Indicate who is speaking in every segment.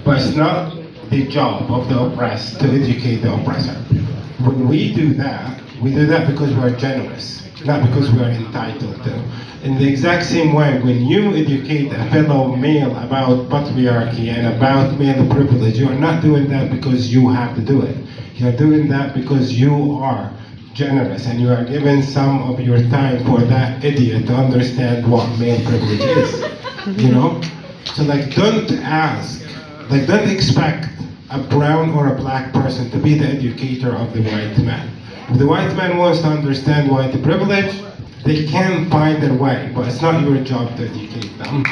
Speaker 1: But it's not the job of the oppressed to educate the oppressor. When we do that because we're generous, not because we're entitled to. In the exact same way, when you educate a fellow male about patriarchy and about male privilege, you are not doing that because you have to do it. You're doing that because you are generous and you are giving some of your time for that idiot to understand what male privilege is. You know? So don't expect a brown or a black person to be the educator of the white man. If the white man wants to understand white privilege, they can find their way, but it's not your job to educate them.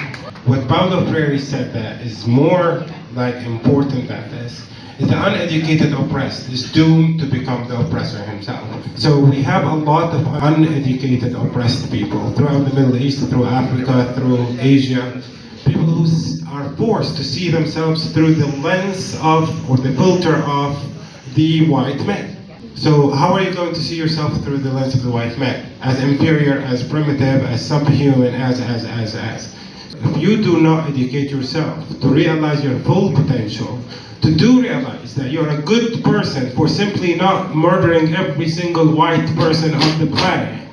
Speaker 1: What Paulo Freire said that is more important than this is the uneducated oppressed is doomed to become the oppressor himself. So we have a lot of uneducated oppressed people throughout the Middle East, through Africa, through Asia. People who are forced to see themselves through the lens of, or the filter of, the white man. So how are you going to see yourself through the lens of the white man? As inferior, as primitive, as subhuman, as. If you do not educate yourself to realize your full potential, to realize that you're a good person for simply not murdering every single white person on the planet,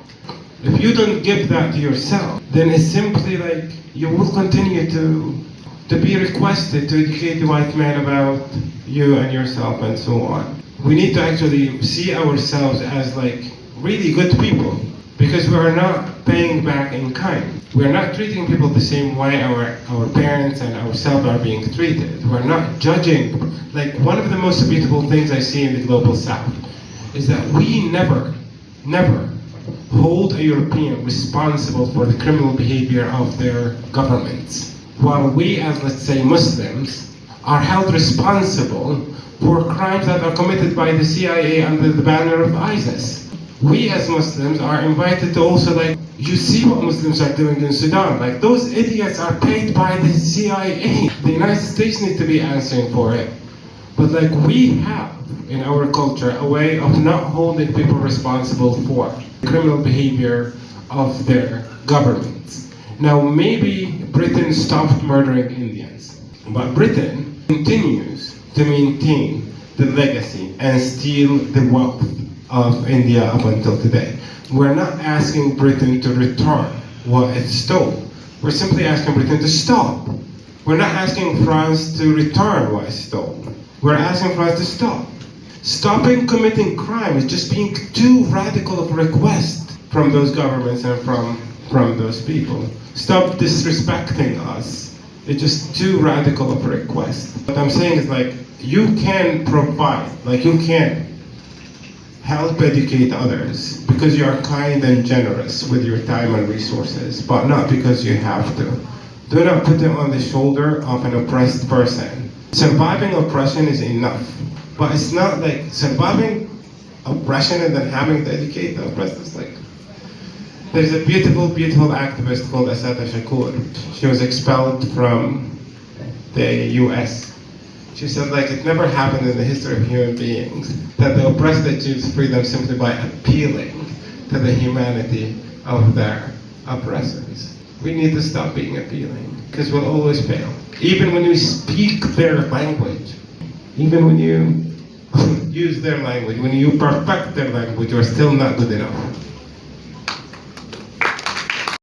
Speaker 1: if you don't give that to yourself, then it's simply you will continue to be requested to educate the white man about you and yourself and so on. We need to actually see ourselves as really good people, because we are not paying back in kind. We are not treating people the same way our parents and ourselves are being treated. We're not judging. One of the most beautiful things I see in the global south is that we never hold a European responsible for the criminal behavior of their governments, while we, as let's say Muslims, are held responsible for crimes that are committed by the CIA under the banner of ISIS. We as Muslims are invited to also you see what Muslims are doing in Sudan. Those idiots are paid by the CIA. The United States need to be answering for it. But we have in our culture a way of not holding people responsible for criminal behavior of their governments. Now maybe Britain stopped murdering Indians, but Britain continues to maintain the legacy and steal the wealth of India up until today. We're not asking Britain to return what it stole. We're simply asking Britain to stop. We're not asking France to return what it stole. We're asking France to stop. Stopping committing crime is just being too radical of a request from those governments and from those people. Stop disrespecting us. It's just too radical of a request. What I'm saying is you can provide, you can help educate others because you are kind and generous with your time and resources, but not because you have to. Do not put it on the shoulder of an oppressed person. Surviving oppression is enough, but it's not surviving oppression and then having to educate the oppressed. There's a beautiful, beautiful activist called Assata Shakur. She was expelled from the US. She said it never happened in the history of human beings that the oppressed achieves freedom simply by appealing to the humanity of their oppressors. We need to stop being appealing, because we'll always fail. Even when you speak their language, even when you use their language, when you perfect their language, you're still not good enough.